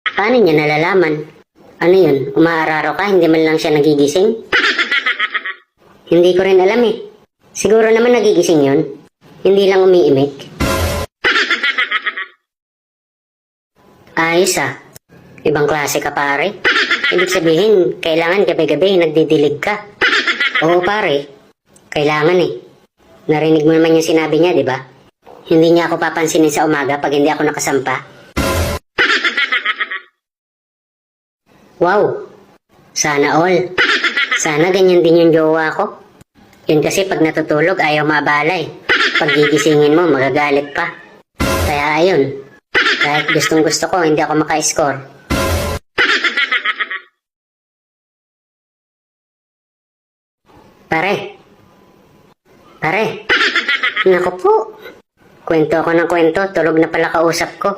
Paano niya nalalaman? Ano yun? Umaararo ka? Hindi man lang siya nagigising? Hindi ko rin alam eh. Siguro naman nagigising yun. Hindi lang umiimik. Ayos ah. Ibang klase ka pare. Ibig sabihin, kailangan gabi-gabi nagdidilig ka. Oo pare. Kailangan eh. Narinig mo naman yung sinabi niya, di ba? Hindi niya ako papansinin sa umaga pag hindi ako nakasampa. Wow! Sana all. Sana ganyan din yung jowa ko. Yun kasi pag natutulog ayaw maabala eh. Pag gigisingin mo, magagalit pa. Kaya ayun. Kahit gustong gusto ko, hindi ako maka-score. Pare. Pare. Naku po. Kwento ako ng kwento, tulog na pala kausap ko.